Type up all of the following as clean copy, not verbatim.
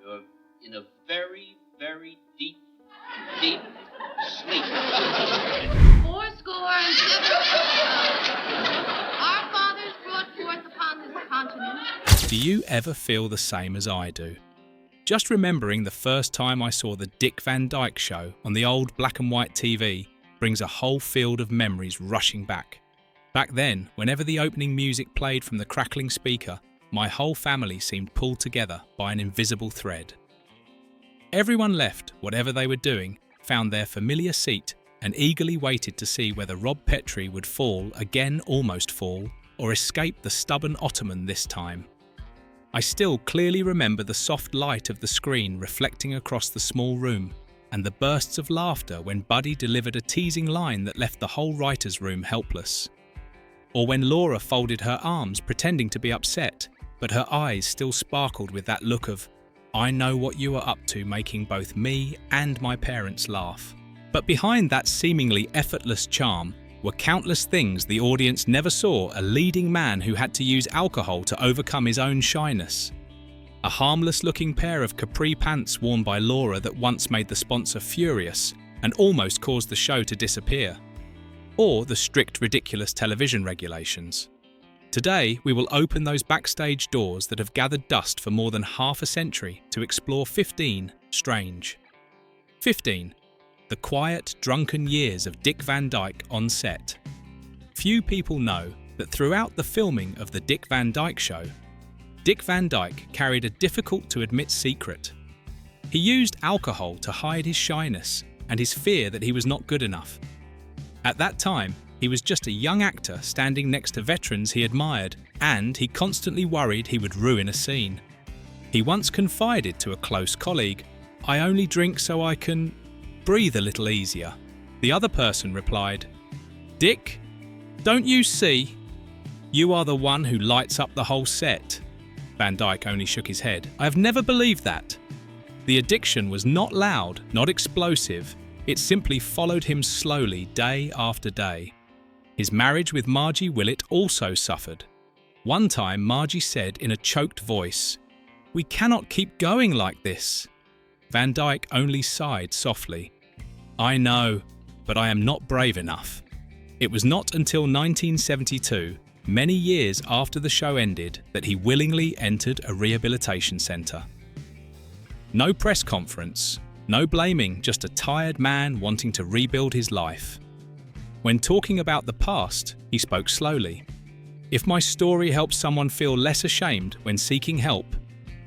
You're in a very, very deep, deep sleep. 70 our fathers brought forth upon this continent. Do you ever feel the same as I do? Just remembering the first time I saw the Dick Van Dyke Show on the old black and white TV brings a whole field of memories rushing back. Back then, whenever the opening music played from the crackling speaker, my whole family seemed pulled together by an invisible thread. Everyone left whatever they were doing, found their familiar seat, and eagerly waited to see whether Rob Petrie would almost fall, or escape the stubborn ottoman this time. I still clearly remember the soft light of the screen reflecting across the small room, and the bursts of laughter when Buddy delivered a teasing line that left the whole writer's room helpless. Or when Laura folded her arms pretending to be upset, but her eyes still sparkled with that look of, I know what you are up to, making both me and my parents laugh. But behind that seemingly effortless charm were countless things the audience never saw a leading man who had to use alcohol to overcome his own shyness. A harmless-looking pair of capri pants worn by Laura that once made the sponsor furious and almost caused the show to disappear. Or the strict, ridiculous television regulations. Today, we will open those backstage doors that have gathered dust for more than half a century to explore 15 strange. 15. The quiet, drunken years of Dick Van Dyke on set. Few people know that throughout the filming of the Dick Van Dyke Show, Dick Van Dyke carried a difficult-to-admit secret. He used alcohol to hide his shyness and his fear that he was not good enough. At that time, he was just a young actor standing next to veterans he admired, and he constantly worried he would ruin a scene. He once confided to a close colleague, "I only drink so I can breathe a little easier." The other person replied, "Dick, don't you see? You are the one who lights up the whole set." Van Dyke only shook his head. "I have never believed that." The addiction was not loud, not explosive. It simply followed him slowly day after day. His marriage with Margie Willett also suffered. One time, Margie said in a choked voice, "We cannot keep going like this." Van Dyke only sighed softly. "I know, but I am not brave enough." It was not until 1972, many years after the show ended, that he willingly entered a rehabilitation centre. No press conference, no blaming, just a tired man wanting to rebuild his life. When talking about the past, he spoke slowly. "If my story helps someone feel less ashamed when seeking help,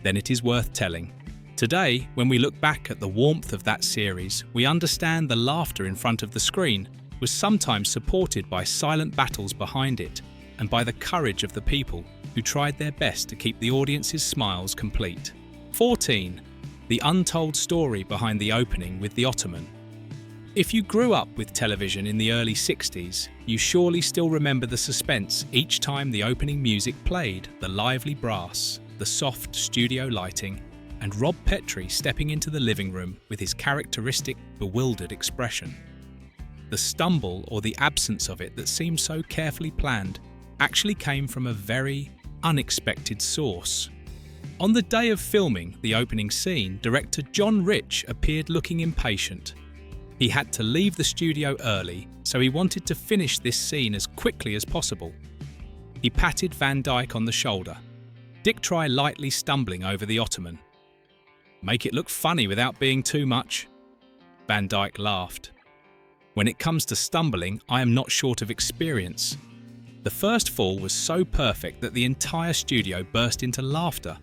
then it is worth telling." Today, when we look back at the warmth of that series, we understand the laughter in front of the screen was sometimes supported by silent battles behind it and by the courage of the people who tried their best to keep the audience's smiles complete. 14. The untold story behind the opening with the Ottoman. If you grew up with television in the early 60s, you surely still remember the suspense each time the opening music played, the lively brass, the soft studio lighting, and Rob Petrie stepping into the living room with his characteristic, bewildered expression. The stumble or the absence of it that seemed so carefully planned actually came from a very unexpected source. On the day of filming the opening scene, director John Rich appeared looking impatient. He had to leave the studio early, so he wanted to finish this scene as quickly as possible. He patted Van Dyke on the shoulder. Dick tried lightly stumbling over the Ottoman. "Make it look funny without being too much." Van Dyke laughed. "When it comes to stumbling, I am not short of experience." The first fall was so perfect that the entire studio burst into laughter.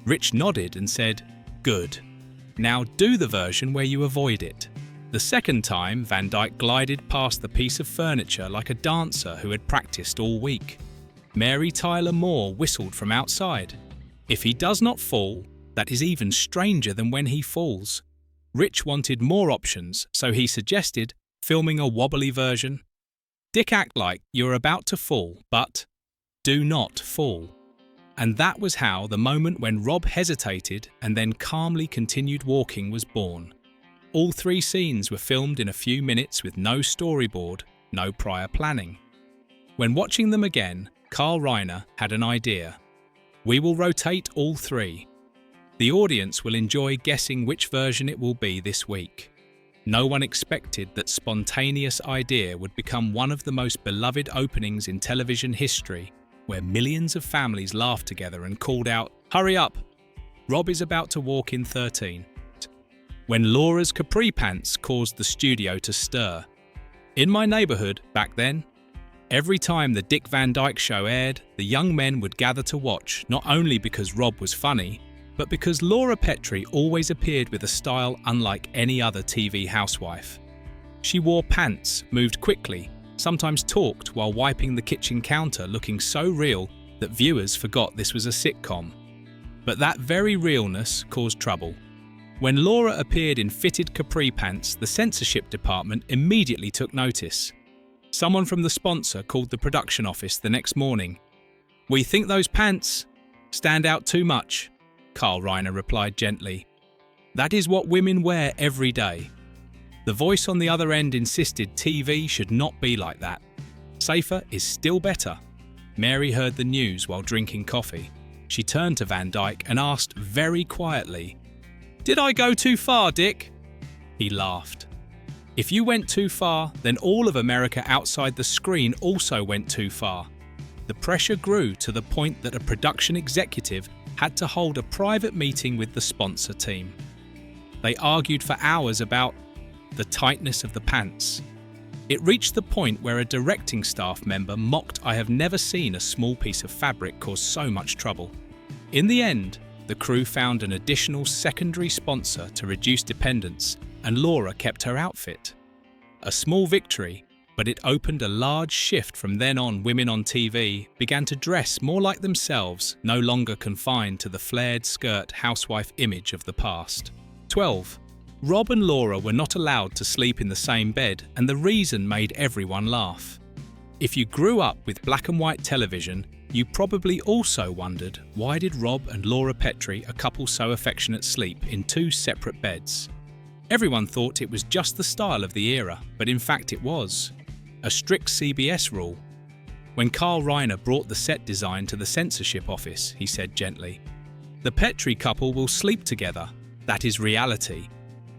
Rich nodded and said, "Good. Now do the version where you avoid it." The second time, Van Dyke glided past the piece of furniture like a dancer who had practiced all week. Mary Tyler Moore whistled from outside. "If he does not fall, that is even stranger than when he falls." Rich wanted more options, so he suggested filming a wobbly version. "Dick, act like you're about to fall, but do not fall." And that was how the moment when Rob hesitated and then calmly continued walking was born. All 3 scenes were filmed in a few minutes with no storyboard, no prior planning. When watching them again, Reiner had an idea. "We will rotate all 3. The audience will enjoy guessing which version it will be this week. No one expected that spontaneous idea would become one of the most beloved openings in television history, where millions of families laughed together and called out, "Hurry up! Rob is about to walk in 13." When Laura's capri pants caused the studio to stir. In my neighbourhood, back then, every time the Dick Van Dyke Show aired, the young men would gather to watch, not only because Rob was funny, but because Laura Petrie always appeared with a style unlike any other TV housewife. She wore pants, moved quickly, sometimes talked while wiping the kitchen counter, looking so real that viewers forgot this was a sitcom. But that very realness caused trouble. When Laura appeared in fitted capri pants, the censorship department immediately took notice. Someone from the sponsor called the production office the next morning. "We think those pants stand out too much," Carl Reiner replied gently. "That is what women wear every day." The voice on the other end insisted TV should not be like that. Safer is still better. Mary heard the news while drinking coffee. She turned to Van Dyke and asked very quietly, "Did I go too far, Dick?" He laughed. "If you went too far, then all of America outside the screen also went too far." The pressure grew to the point that a production executive had to hold a private meeting with the sponsor team. They argued for hours about the tightness of the pants. It reached the point where a directing staff member mocked, "I have never seen a small piece of fabric cause so much trouble." In the end, the crew found an additional secondary sponsor to reduce dependence, and Laura kept her outfit. A small victory, but it opened a large shift. From then on, women on TV began to dress more like themselves, no longer confined to the flared skirt housewife image of the past. 12. Rob and Laura were not allowed to sleep in the same bed, and the reason made everyone laugh. If you grew up with black and white television, you probably also wondered, why did Rob and Laura Petrie, a couple so affectionate, sleep in two separate beds? Everyone thought it was just the style of the era, but in fact it was a strict CBS rule. When Carl Reiner brought the set design to the censorship office, he said gently, "The Petrie couple will sleep together. That is reality."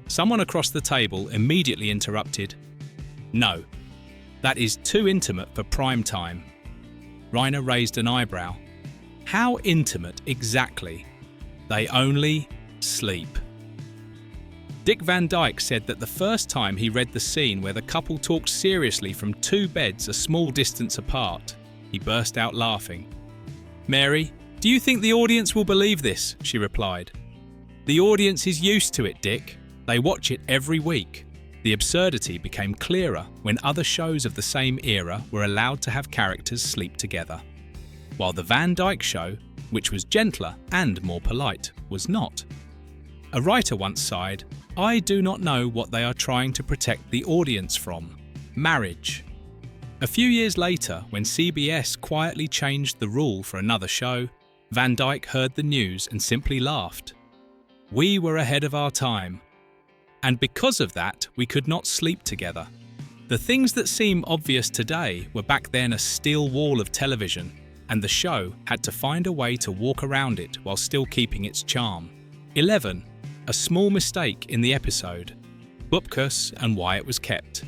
Someone across the table immediately interrupted, "No, that is too intimate for prime time." Reiner raised an eyebrow. "How intimate exactly?" "They only sleep." Dick Van Dyke said that the first time he read the scene where the couple talked seriously from two beds a small distance apart, he burst out laughing. "Mary, do you think the audience will believe this?" she replied. "The audience is used to it, Dick. They watch it every week." The absurdity became clearer when other shows of the same era were allowed to have characters sleep together, while the Van Dyke Show, which was gentler and more polite, was not. A writer once sighed, "I do not know what they are trying to protect the audience from. Marriage." A few years later, when CBS quietly changed the rule for another show, Van Dyke heard the news and simply laughed. "We were ahead of our time. And because of that, we could not sleep together." The things that seem obvious today were back then a steel wall of television, and the show had to find a way to walk around it while still keeping its charm. 11. A small mistake in the episode. Bupkis and why it was kept.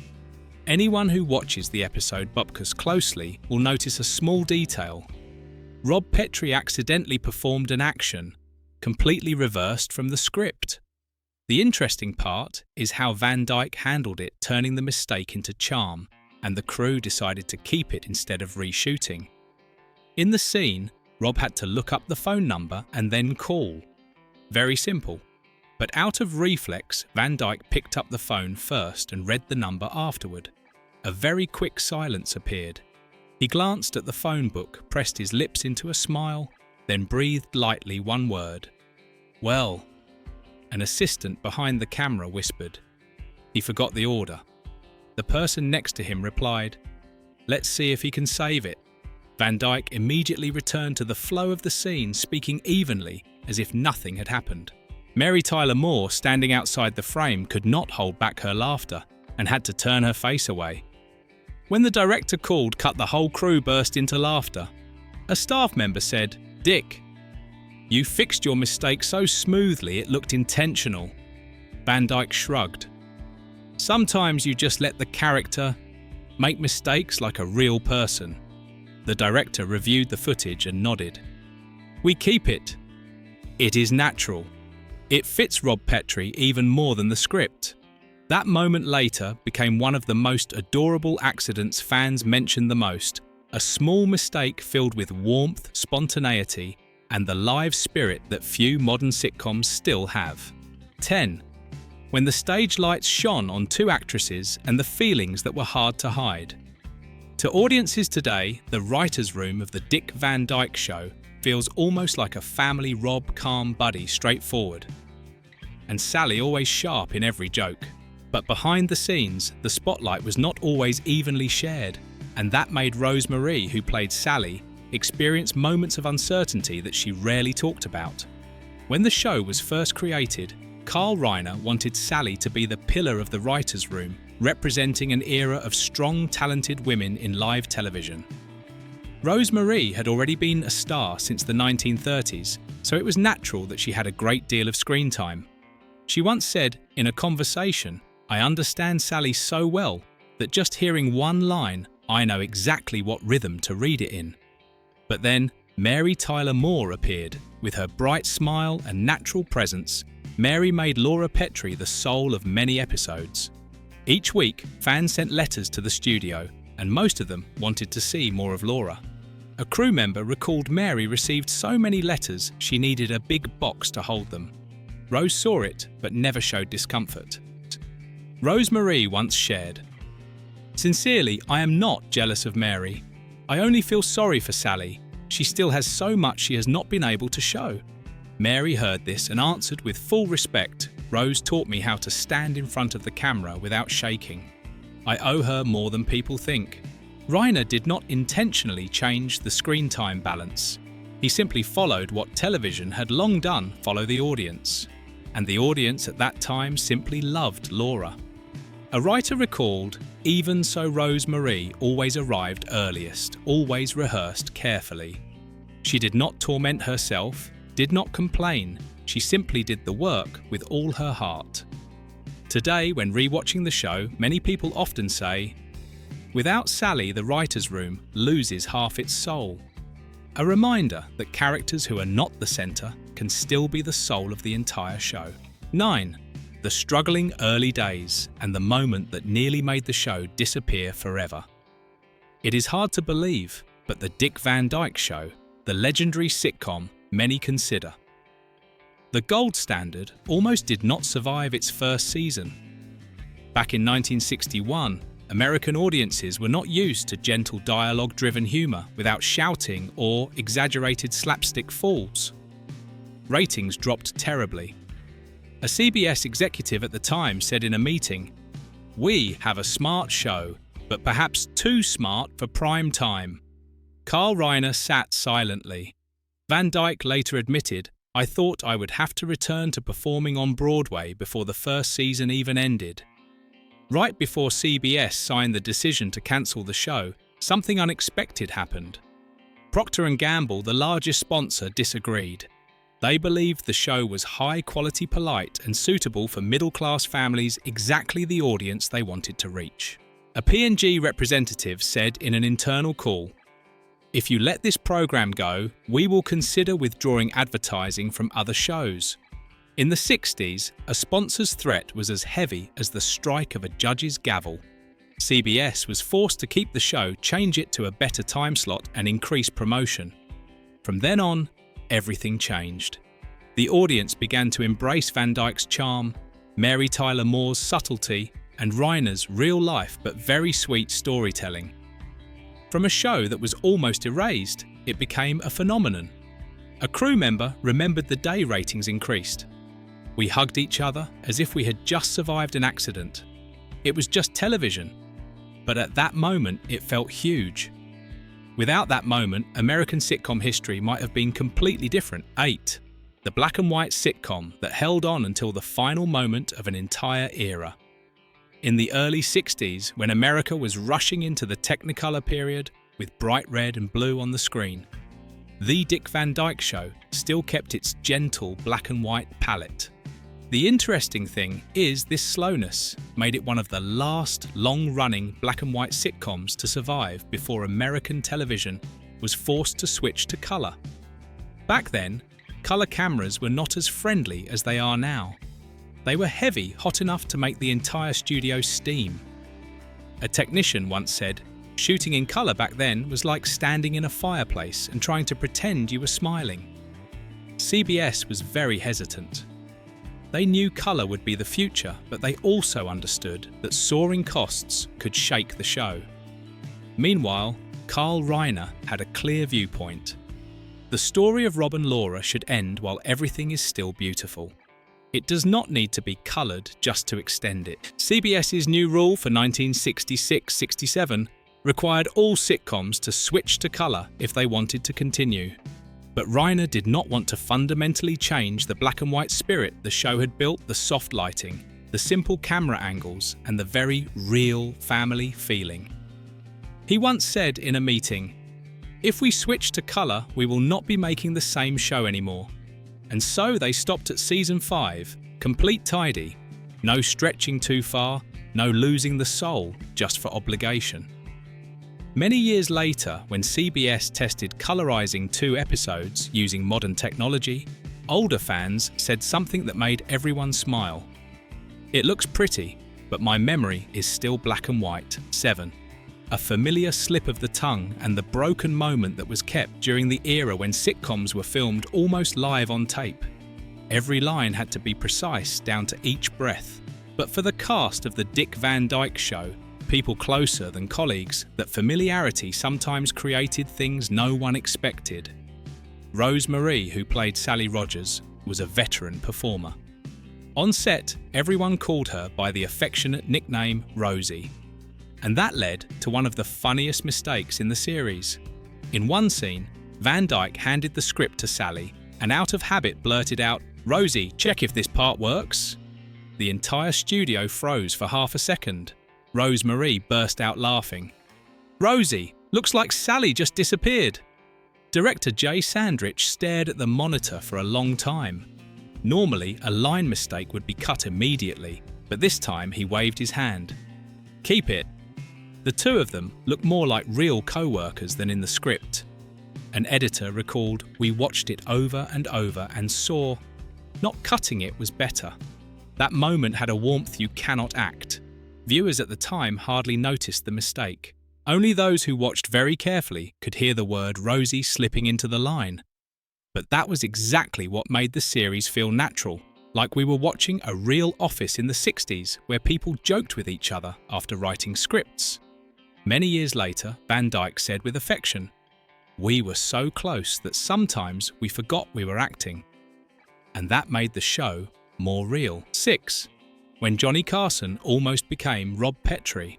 Anyone who watches the episode Bupkis closely will notice a small detail. Rob Petrie accidentally performed an action, completely reversed from the script. The interesting part is how Van Dyke handled it, turning the mistake into charm, and the crew decided to keep it instead of reshooting. In the scene, Rob had to look up the phone number and then call. Very simple. But out of reflex, Van Dyke picked up the phone first and read the number afterward. A very quick silence appeared. He glanced at the phone book, pressed his lips into a smile, then breathed lightly one word. "Well," an assistant behind the camera whispered. He forgot the order. The person next to him replied, "Let's see if he can save it." Van Dyke immediately returned to the flow of the scene, speaking evenly, as if nothing had happened. Mary Tyler Moore, standing outside the frame, could not hold back her laughter and had to turn her face away. When the director called cut, the whole crew burst into laughter. A staff member said, "Dick, You fixed your mistake so smoothly it looked intentional. Van Dyke shrugged. Sometimes you just let the character make mistakes like a real person. The director reviewed the footage and nodded. We keep it. It is natural. It fits Rob Petrie even more than the script. That moment later became one of the most adorable accidents fans mention the most, a small mistake filled with warmth, spontaneity, and the live spirit that few modern sitcoms still have. 10. When the stage lights shone on two actresses and the feelings that were hard to hide. To audiences today, the writer's room of the Dick Van Dyke Show feels almost like a family Rob calm buddy straightforward. And Sally always sharp in every joke. But behind the scenes, the spotlight was not always evenly shared, and that made Rose Marie, who played Sally, experience moments of uncertainty that she rarely talked about. When the show was first created, Carl Reiner wanted Sally to be the pillar of the writer's room, representing an era of strong, talented women in live television. Rose Marie had already been a star since the 1930s, so it was natural that she had a great deal of screen time. She once said, in a conversation, "I understand Sally so well that just hearing one line, I know exactly what rhythm to read it in." But then, Mary Tyler Moore appeared. With her bright smile and natural presence, Mary made Laura Petrie the soul of many episodes. Each week, fans sent letters to the studio, and most of them wanted to see more of Laura. A crew member recalled Mary received so many letters she needed a big box to hold them. Rose saw it, but never showed discomfort. Rose Marie once shared, "Sincerely, I am not jealous of Mary. I only feel sorry for Sally. She still has so much she has not been able to show." Mary heard this and answered with full respect, "Rose taught me how to stand in front of the camera without shaking. I owe her more than people think." Reiner did not intentionally change the screen time balance. He simply followed what television had long done follow the audience. And the audience at that time simply loved Laura. A writer recalled, "Even so, Rose Marie always arrived earliest, always rehearsed carefully. She did not torment herself, did not complain, she simply did the work with all her heart." Today, when rewatching the show, many people often say, "Without Sally, the writer's room loses half its soul." A reminder that characters who are not the centre can still be the soul of the entire show. 9. The struggling early days and the moment that nearly made the show disappear forever. It is hard to believe, but the Dick Van Dyke Show, the legendary sitcom many consider. The gold standard almost did not survive its first season. Back in 1961, American audiences were not used to gentle dialogue-driven humour without shouting or exaggerated slapstick falls. Ratings dropped terribly. A CBS executive at the time said in a meeting, "We have a smart show, but perhaps too smart for prime time." Carl Reiner sat silently. Van Dyke later admitted, "I thought I would have to return to performing on Broadway before the first season even ended." Right before CBS signed the decision to cancel the show, something unexpected happened. Procter & Gamble, the largest sponsor, disagreed. They believed the show was high-quality, polite, and suitable for middle-class families, exactly the audience they wanted to reach. A P&G representative said in an internal call, "If you let this program go, we will consider withdrawing advertising from other shows." In the 60s, a sponsor's threat was as heavy as the strike of a judge's gavel. CBS was forced to keep the show, change it to a better time slot, and increase promotion. From then on, everything changed. The audience began to embrace Van Dyke's charm, Mary Tyler Moore's subtlety, and Reiner's real-life but very sweet storytelling. From a show that was almost erased, it became a phenomenon. A crew member remembered the day ratings increased. We hugged each other as if we had just survived an accident. It was just television, but at that moment it felt huge. Without that moment, American sitcom history might have been completely different. 8. The black and white sitcom that held on until the final moment of an entire era. In the early 60s, when America was rushing into the Technicolor period with bright red and blue on the screen, The Dick Van Dyke Show still kept its gentle black and white palette. The interesting thing is this slowness made it one of the last long-running black and white sitcoms to survive before American television was forced to switch to colour. Back then, colour cameras were not as friendly as they are now. They were heavy, hot enough to make the entire studio steam. A technician once said, shooting in colour back then was like standing in a fireplace and trying to pretend you were smiling. CBS was very hesitant. They knew colour would be the future, but they also understood that soaring costs could shake the show. Meanwhile, Carl Reiner had a clear viewpoint. The story of Rob and Laura should end while everything is still beautiful. It does not need to be coloured just to extend it. CBS's new rule for 1966-67 required all sitcoms to switch to colour if they wanted to continue. But Reiner did not want to fundamentally change the black and white spirit the show had built, the soft lighting, the simple camera angles, and the very real family feeling. He once said in a meeting, "If we switch to colour, we will not be making the same show anymore." And so they stopped at season 5, complete tidy. No stretching too far, no losing the soul just for obligation. Many years later, when CBS tested colorizing 2 episodes using modern technology, older fans said something that made everyone smile. "It looks pretty, but my memory is still black and white." 7. A familiar slip of the tongue and the broken moment that was kept during the era when sitcoms were filmed almost live on tape. Every line had to be precise down to each breath. But for the cast of the Dick Van Dyke Show, people closer than colleagues, that familiarity sometimes created things no one expected. Rose Marie, who played Sally Rogers, was a veteran performer. On set, everyone called her by the affectionate nickname Rosie. And that led to one of the funniest mistakes in the series. In one scene, Van Dyke handed the script to Sally and out of habit blurted out, "Rosie, check if this part works." The entire studio froze for half a second. Rose Marie burst out laughing. "Rosie, looks like Sally just disappeared." Director Jay Sandrich stared at the monitor for a long time. Normally, a line mistake would be cut immediately, but this time he waved his hand. "Keep it." The two of them looked more like real co-workers than in the script. An editor recalled, "We watched it over and over and saw, not cutting it was better. That moment had a warmth you cannot act." Viewers at the time hardly noticed the mistake. Only those who watched very carefully could hear the word Rosie slipping into the line. But that was exactly what made the series feel natural, like we were watching a real office in the 60s where people joked with each other after writing scripts. Many years later, Van Dyke said with affection, "We were so close that sometimes we forgot we were acting." And that made the show more real. 6. When Johnny Carson almost became Rob Petrie.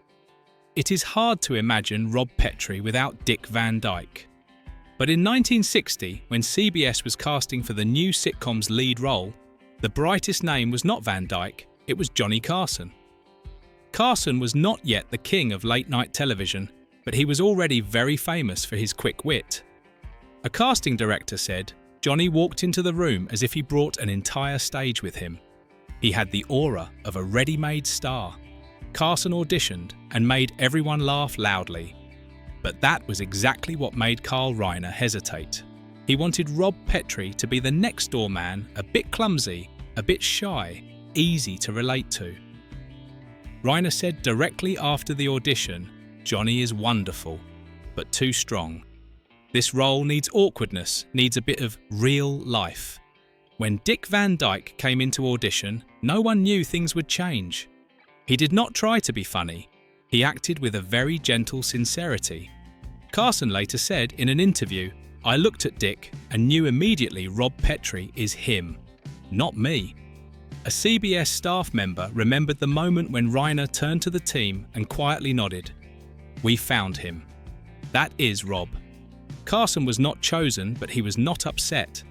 It is hard to imagine Rob Petrie without Dick Van Dyke. But in 1960, when CBS was casting for the new sitcom's lead role, the brightest name was not Van Dyke, it was Johnny Carson. Carson was not yet the king of late-night television, but he was already very famous for his quick wit. A casting director said, Johnny walked into the room as if he brought an entire stage with him. He had the aura of a ready-made star. Carson auditioned and made everyone laugh loudly. But that was exactly what made Carl Reiner hesitate. He wanted Rob Petrie to be the next-door man, a bit clumsy, a bit shy, easy to relate to. Reiner said directly after the audition, "Johnny is wonderful, but too strong. This role needs awkwardness, needs a bit of real life." When Dick Van Dyke came into audition, no one knew things would change. He did not try to be funny. He acted with a very gentle sincerity. Carson later said in an interview, "I looked at Dick and knew immediately Rob Petrie is him, not me." A CBS staff member remembered the moment when Reiner turned to the team and quietly nodded. "We found him. That is Rob." Carson was not chosen, but he was not upset.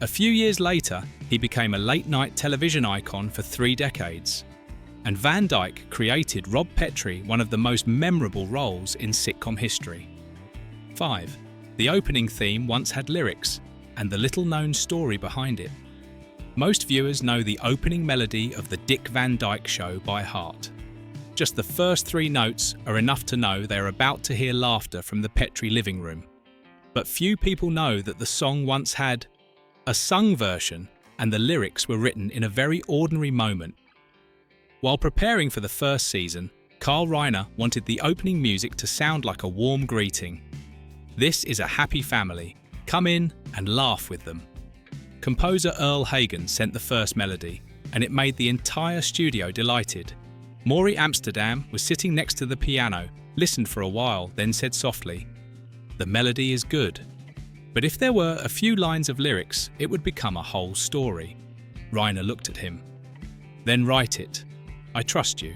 A few years later, he became a late-night television icon for 3 decades. And Van Dyke created Rob Petrie one of the most memorable roles in sitcom history. 5. The opening theme once had lyrics and the little-known story behind it. Most viewers know the opening melody of the Dick Van Dyke Show by heart. Just the first 3 notes are enough to know they are about to hear laughter from the Petrie living room. But few people know that the song once had a sung version and the lyrics were written in a very ordinary moment. While preparing for the first season, Carl Reiner wanted the opening music to sound like a warm greeting. This is a happy family. Come in and laugh with them. Composer Earl Hagen sent the first melody, and it made the entire studio delighted. Maury Amsterdam was sitting next to the piano, listened for a while, then said softly, "The melody is good. But if there were a few lines of lyrics, it would become a whole story." Reiner looked at him. "Then write it. I trust you."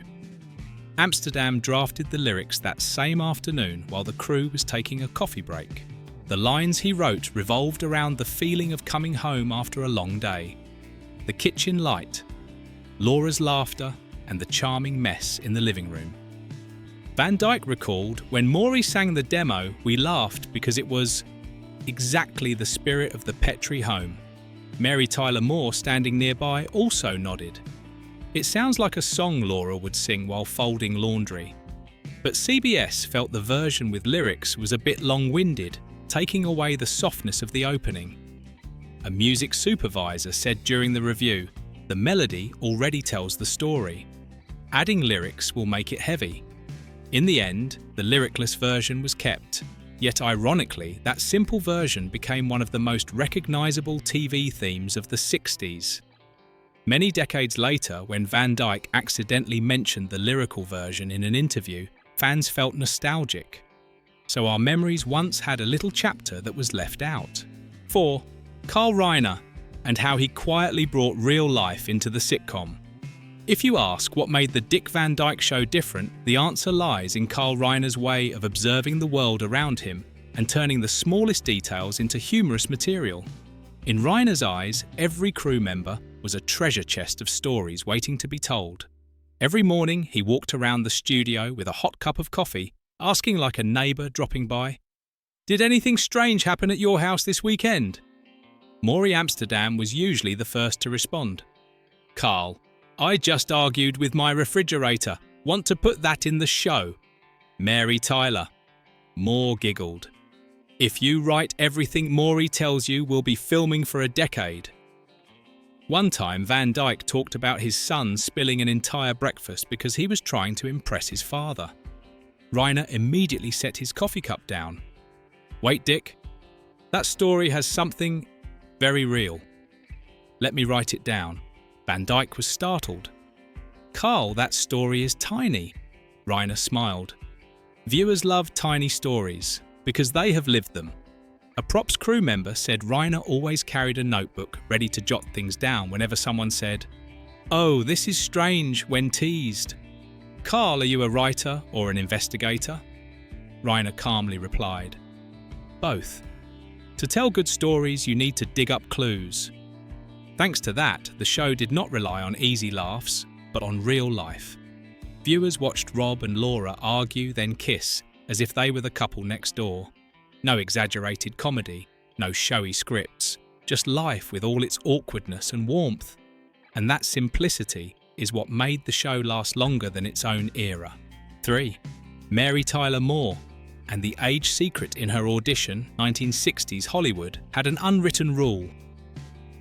Amsterdam drafted the lyrics that same afternoon while the crew was taking a coffee break. The lines he wrote revolved around the feeling of coming home after a long day, the kitchen light, Laura's laughter, and the charming mess in the living room. Van Dyke recalled, "When Maury sang the demo, we laughed because it was exactly the spirit of the Petrie home." Mary Tyler Moore, standing nearby, also nodded. "It sounds like a song Laura would sing while folding laundry." But CBS felt the version with lyrics was a bit long-winded, taking away the softness of the opening. A music supervisor said during the review, "The melody already tells the story. Adding lyrics will make it heavy." In the end, the lyricless version was kept. Yet ironically, that simple version became one of the most recognizable TV themes of the 60s. Many decades later, when Van Dyke accidentally mentioned the lyrical version in an interview, fans felt nostalgic. So our memories once had a little chapter that was left out. 4. Carl Reiner, and how he quietly brought real life into the sitcom. If you ask what made the Dick Van Dyke Show different, the answer lies in Carl Reiner's way of observing the world around him and turning the smallest details into humorous material. In Reiner's eyes, every crew member was a treasure chest of stories waiting to be told. Every morning he walked around the studio with a hot cup of coffee, asking like a neighbour dropping by, "Did anything strange happen at your house this weekend?" Maury Amsterdam was usually the first to respond. "Carl, I just argued with my refrigerator. Want to put that in the show." Mary Tyler. Moore giggled. "If you write everything Maury tells you, we'll be filming for a decade." One time, Van Dyke talked about his son spilling an entire breakfast because he was trying to impress his father. Reiner immediately set his coffee cup down. "Wait, Dick. That story has something very real. Let me write it down." Van Dyke was startled. "Carl, that story is tiny." Reiner smiled. "Viewers love tiny stories because they have lived them." A props crew member said Reiner always carried a notebook ready to jot things down whenever someone said, "Oh, this is strange," when teased. "Carl, are you a writer or an investigator?" Reiner calmly replied, "Both. To tell good stories, you need to dig up clues." Thanks to that, the show did not rely on easy laughs, but on real life. Viewers watched Rob and Laura argue, then kiss, as if they were the couple next door. No exaggerated comedy, no showy scripts, just life with all its awkwardness and warmth. And that simplicity is what made the show last longer than its own era. 3. Mary Tyler Moore, and the age secret in her audition, 1960s Hollywood, had an unwritten rule.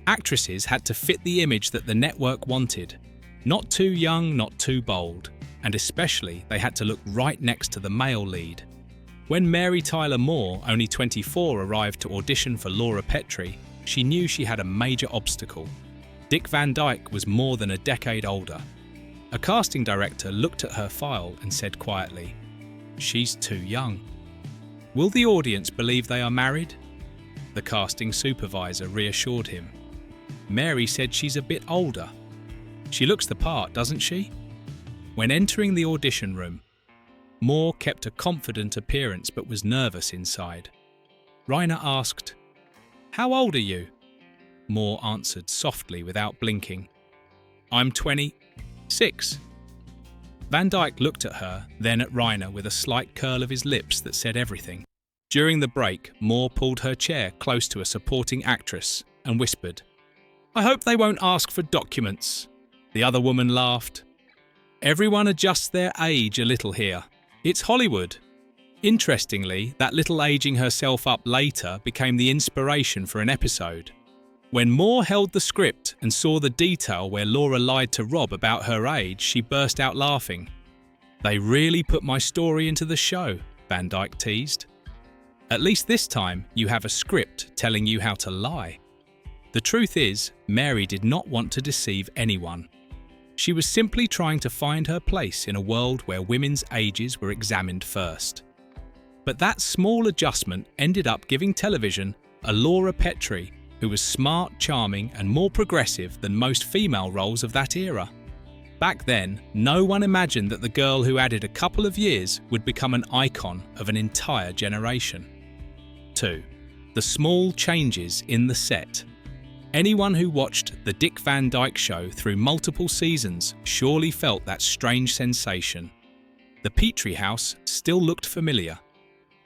Actresses had to fit the image that the network wanted. Not too young, not too bold. And especially, they had to look right next to the male lead. When Mary Tyler Moore, only 24, arrived to audition for Laura Petrie, she knew she had a major obstacle. Dick Van Dyke was more than a decade older. A casting director looked at her file and said quietly, "She's too young." "Will the audience believe they are married?" The casting supervisor reassured him. "Mary said she's a bit older. She looks the part, doesn't she?" When entering the audition room, Moore kept a confident appearance but was nervous inside. Reiner asked, "How old are you?" Moore answered softly without blinking, "I'm 26. Van Dyke looked at her, then at Reiner with a slight curl of his lips that said everything. During the break, Moore pulled her chair close to a supporting actress and whispered, "I hope they won't ask for documents." The other woman laughed. "Everyone adjusts their age a little here. It's Hollywood." Interestingly, that little aging herself up later became the inspiration for an episode. When Moore held the script and saw the detail where Laura lied to Rob about her age, she burst out laughing. "They really put my story into the show," Van Dyke teased. "At least this time you have a script telling you how to lie." The truth is, Mary did not want to deceive anyone. She was simply trying to find her place in a world where women's ages were examined first. But that small adjustment ended up giving television a Laura Petrie who was smart, charming, and more progressive than most female roles of that era. Back then, no one imagined that the girl who added a couple of years would become an icon of an entire generation. 2. The small changes in the set. Anyone who watched The Dick Van Dyke Show through multiple seasons surely felt that strange sensation. The Petrie house still looked familiar,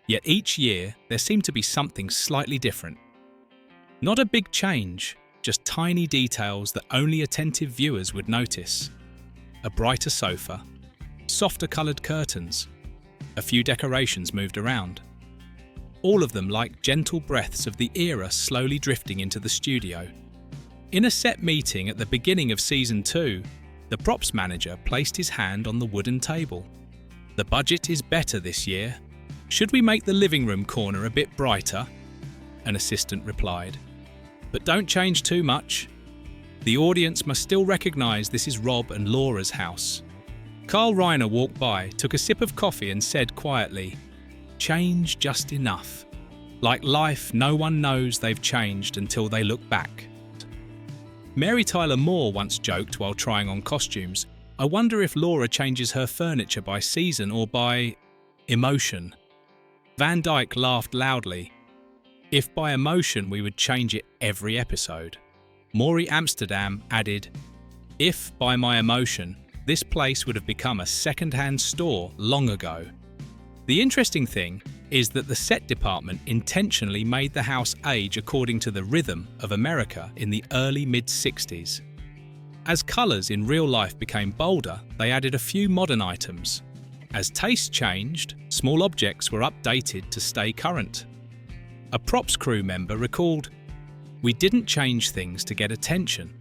yet each year there seemed to be something slightly different. Not a big change, just tiny details that only attentive viewers would notice. A brighter sofa, softer coloured curtains, a few decorations moved around. All of them like gentle breaths of the era slowly drifting into the studio. In a set meeting at the beginning of season 2, the props manager placed his hand on the wooden table. "The budget is better this year. Should we make the living room corner a bit brighter?" An assistant replied. "But don't change too much. The audience must still recognise this is Rob and Laura's house." Carl Reiner walked by, took a sip of coffee and said quietly, "Change just enough. Like life, no one knows they've changed until they look back." Mary Tyler Moore once joked while trying on costumes, "I wonder if Laura changes her furniture by season or by emotion." Van Dyke laughed loudly. "If by emotion, we would change it every episode." Maury Amsterdam added, "If by my emotion, this place would have become a second-hand store long ago." The interesting thing is that the set department intentionally made the house age according to the rhythm of America in the early mid-60s. As colours in real life became bolder, they added a few modern items. As tastes changed, small objects were updated to stay current. A props crew member recalled, "We didn't change things to get attention.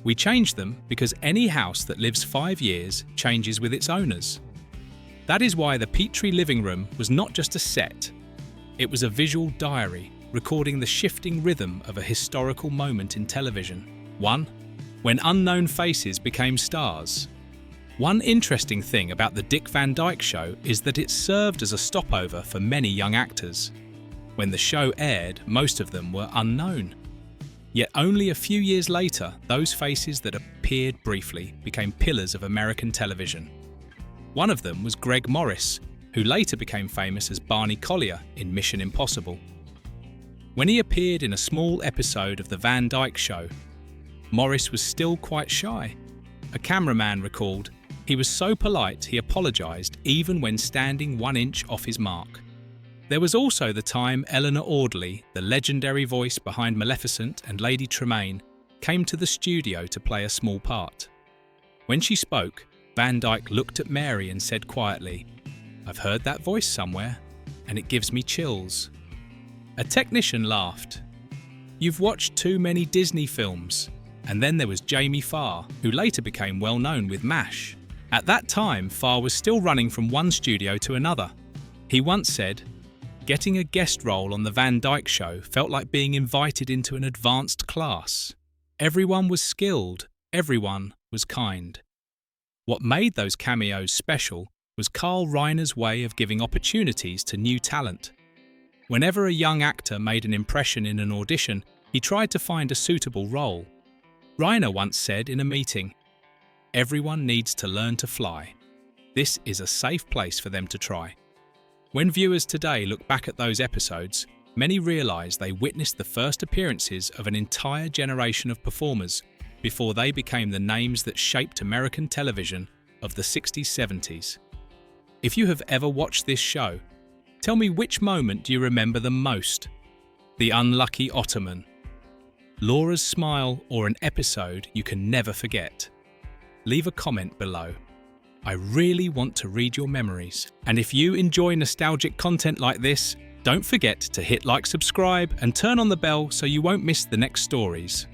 We changed them because any house that lives 5 years changes with its owners." That is why the Petrie living room was not just a set. It was a visual diary, recording the shifting rhythm of a historical moment in television. One, when unknown faces became stars. One interesting thing about the Dick Van Dyke Show is that it served as a stopover for many young actors. When the show aired, most of them were unknown. Yet only a few years later, those faces that appeared briefly became pillars of American television. One of them was Greg Morris, who later became famous as Barney Collier in Mission Impossible. When he appeared in a small episode of The Van Dyke Show, Morris was still quite shy. A cameraman recalled, "He was so polite he apologised even when standing 1 inch off his mark." There was also the time Eleanor Audley, the legendary voice behind Maleficent and Lady Tremaine, came to the studio to play a small part. When she spoke, Van Dyke looked at Mary and said quietly, "I've heard that voice somewhere, and it gives me chills." A technician laughed. "You've watched too many Disney films." And then there was Jamie Farr, who later became well known with MASH. At that time, Farr was still running from one studio to another. He once said, "Getting a guest role on The Van Dyke Show felt like being invited into an advanced class. Everyone was skilled, everyone was kind." What made those cameos special was Carl Reiner's way of giving opportunities to new talent. Whenever a young actor made an impression in an audition, he tried to find a suitable role. Reiner once said in a meeting, "Everyone needs to learn to fly. This is a safe place for them to try." When viewers today look back at those episodes, many realise they witnessed the first appearances of an entire generation of performers before they became the names that shaped American television of the 60s-70s. If you have ever watched this show, Tell me, which moment do you remember the most? The unlucky Ottoman, Laura's smile, or an episode you can never forget? Leave a comment below. I really want to read your memories. And if you enjoy nostalgic content like this, don't forget to hit like, subscribe, and turn on the bell so you won't miss the next stories.